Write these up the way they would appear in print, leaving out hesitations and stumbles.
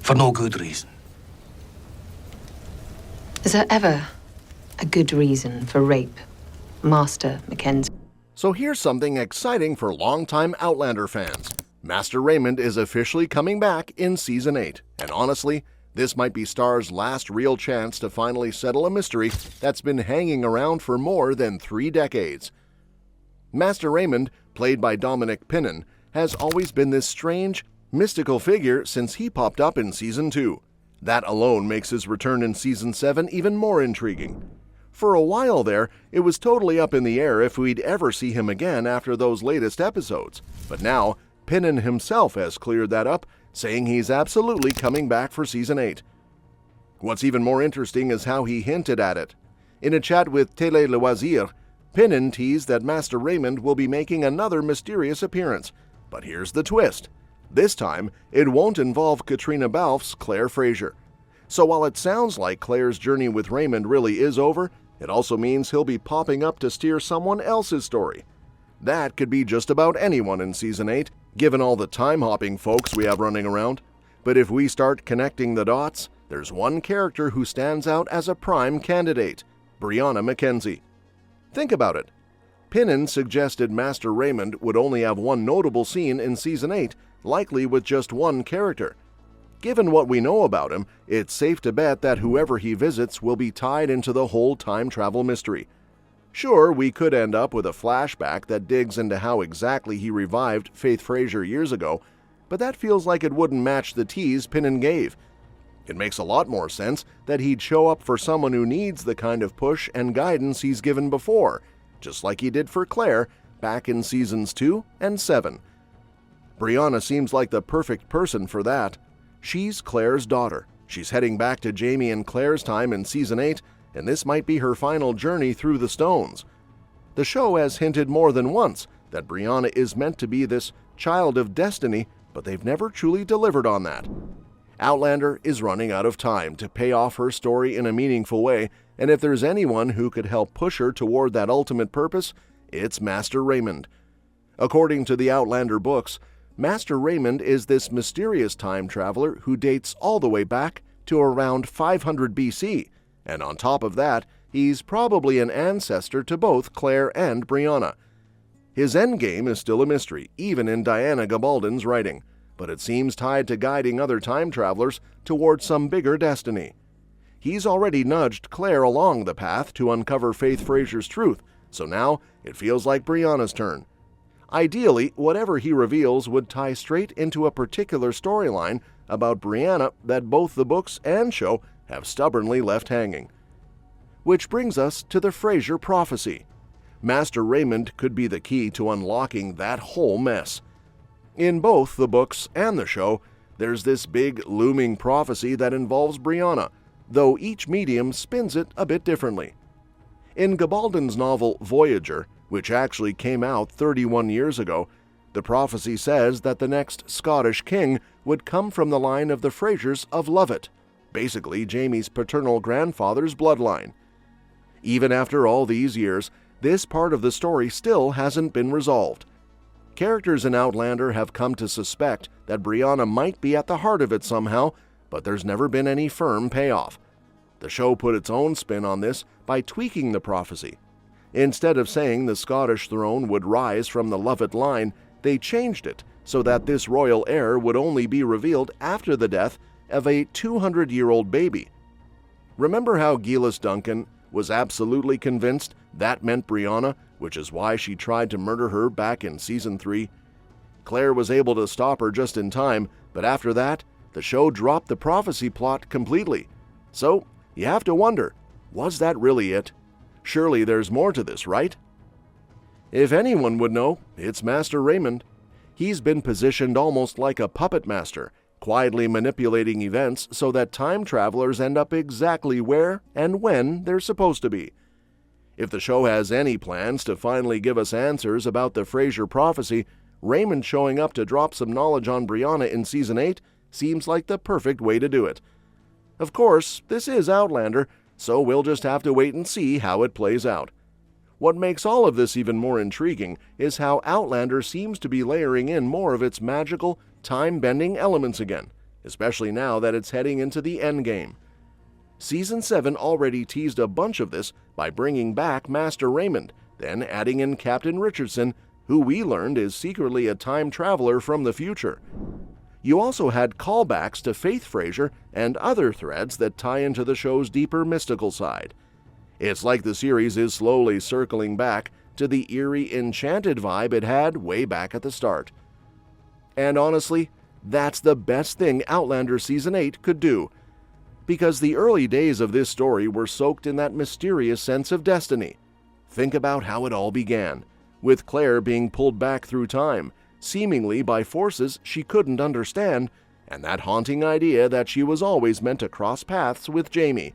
for no good reason. Is there ever a good reason for rape, Master Mackenzie? So here's something exciting for longtime Outlander fans. Master Raymond is officially coming back in Season 8, and honestly, this might be Star's last real chance to finally settle a mystery that's been hanging around for more than 3 decades. Master Raymond, played by Dominic Pinnon, has always been this strange, mystical figure since he popped up in Season 2. That alone makes his return in Season 7 even more intriguing. For a while there, it was totally up in the air if we'd ever see him again after those latest episodes, but now Pinnon himself has cleared that up, saying he's absolutely coming back for Season 8. What's even more interesting is how he hinted at it. In a chat with Télé Loisirs, Pinnon teased that Master Raymond will be making another mysterious appearance. But here's the twist. This time, it won't involve Katrina Balfe's Claire Fraser. So while it sounds like Claire's journey with Raymond really is over, it also means he'll be popping up to steer someone else's story. That could be just about anyone in Season 8, given all the time-hopping folks we have running around. But if we start connecting the dots, there's one character who stands out as a prime candidate, Brianna Mackenzie. Think about it. Pinnon suggested Master Raymond would only have one notable scene in Season 8, likely with just one character. Given what we know about him, it's safe to bet that whoever he visits will be tied into the whole time travel mystery. Sure, we could end up with a flashback that digs into how exactly he revived Faith Fraser years ago, but that feels like it wouldn't match the tease Pinnon gave. It makes a lot more sense that he'd show up for someone who needs the kind of push and guidance he's given before, just like he did for Claire back in Seasons 2 and 7. Brianna seems like the perfect person for that. She's Claire's daughter. She's heading back to Jamie and Claire's time in Season 8, and this might be her final journey through the stones. The show has hinted more than once that Brianna is meant to be this child of destiny, but they've never truly delivered on that. Outlander is running out of time to pay off her story in a meaningful way, and if there's anyone who could help push her toward that ultimate purpose, it's Master Raymond. According to the Outlander books, Master Raymond is this mysterious time traveler who dates all the way back to around 500 BC, and on top of that, he's probably an ancestor to both Claire and Brianna. His endgame is still a mystery, even in Diana Gabaldon's writing, but it seems tied to guiding other time travelers towards some bigger destiny. He's already nudged Claire along the path to uncover Faith Fraser's truth, so now it feels like Brianna's turn. Ideally, whatever he reveals would tie straight into a particular storyline about Brianna that both the books and show have stubbornly left hanging. Which brings us to the Fraser prophecy. Master Raymond could be the key to unlocking that whole mess. In both the books and the show, there's this big looming prophecy that involves Brianna, though each medium spins it a bit differently. In Gabaldon's novel Voyager, which actually came out 31 years ago, the prophecy says that the next Scottish king would come from the line of the Frasers of Lovat, basically Jamie's paternal grandfather's bloodline. Even after all these years, this part of the story still hasn't been resolved. Characters in Outlander have come to suspect that Brianna might be at the heart of it somehow, but there's never been any firm payoff. The show put its own spin on this by tweaking the prophecy. Instead of saying the Scottish throne would rise from the Lovat line, they changed it so that this royal heir would only be revealed after the death of a 200-year-old baby. Remember how Gillis Duncan was absolutely convinced that meant Brianna, which is why she tried to murder her back in Season 3? Claire was able to stop her just in time, but after that, the show dropped the prophecy plot completely. So, you have to wonder, was that really it? Surely there's more to this, right? If anyone would know, it's Master Raymond. He's been positioned almost like a puppet master, quietly manipulating events so that time travelers end up exactly where and when they're supposed to be. If the show has any plans to finally give us answers about the Fraser prophecy, Raymond showing up to drop some knowledge on Brianna in Season 8 seems like the perfect way to do it. Of course, this is Outlander, so we'll just have to wait and see how it plays out. What makes all of this even more intriguing is how Outlander seems to be layering in more of its magical, time-bending elements again, especially now that it's heading into the endgame. Season 7 already teased a bunch of this by bringing back Master Raymond, then adding in Captain Richardson, who we learned is secretly a time traveler from the future. You also had callbacks to Faith Fraser and other threads that tie into the show's deeper mystical side. It's like the series is slowly circling back to the eerie, enchanted vibe it had way back at the start. And honestly, that's the best thing Outlander Season 8 could do, because the early days of this story were soaked in that mysterious sense of destiny. Think about how it all began, with Claire being pulled back through time, seemingly by forces she couldn't understand, and that haunting idea that she was always meant to cross paths with Jamie.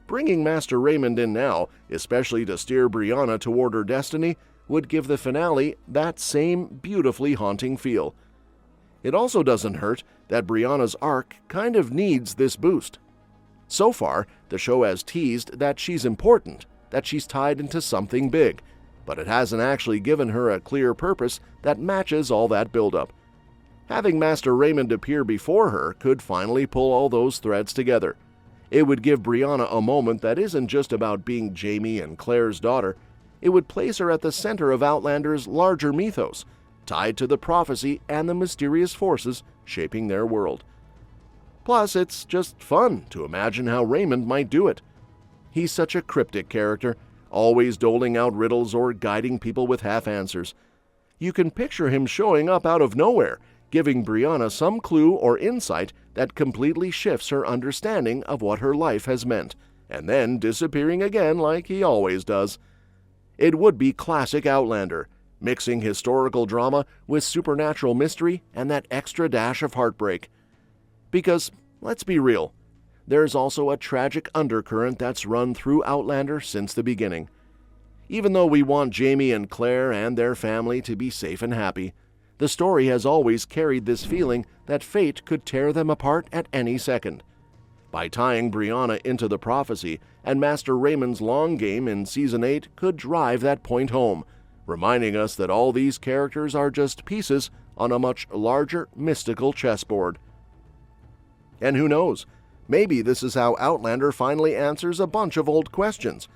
Bringing Master Raymond in now, especially to steer Brianna toward her destiny, would give the finale that same beautifully haunting feel. It also doesn't hurt that Brianna's arc kind of needs this boost. So far, the show has teased that she's important, that she's tied into something big, but it hasn't actually given her a clear purpose that matches all that buildup. Having Master Raymond appear before her could finally pull all those threads together. It would give Brianna a moment that isn't just about being Jamie and Claire's daughter. It would place her at the center of Outlander's larger mythos, tied to the prophecy and the mysterious forces shaping their world. Plus, it's just fun to imagine how Raymond might do it. He's such a cryptic character, always doling out riddles or guiding people with half answers. You can picture him showing up out of nowhere, giving Brianna some clue or insight that completely shifts her understanding of what her life has meant, and then disappearing again like he always does. It would be classic Outlander, mixing historical drama with supernatural mystery and that extra dash of heartbreak. Because, let's be real, there's also a tragic undercurrent that's run through Outlander since the beginning. Even though we want Jamie and Claire and their family to be safe and happy, the story has always carried this feeling that fate could tear them apart at any second. By tying Brianna into the prophecy, and Master Raymond's long game in Season 8 could drive that point home, reminding us that all these characters are just pieces on a much larger mystical chessboard. And who knows, maybe this is how Outlander finally answers a bunch of old questions.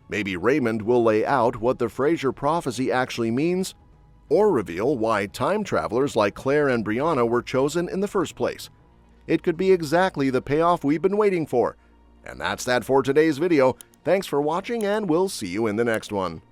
Maybe Raymond will lay out what the Fraser prophecy actually means, or reveal why time travelers like Claire and Brianna were chosen in the first place. It could be exactly the payoff we've been waiting for. And that's that for today's video. Thanks for watching, and we'll see you in the next one.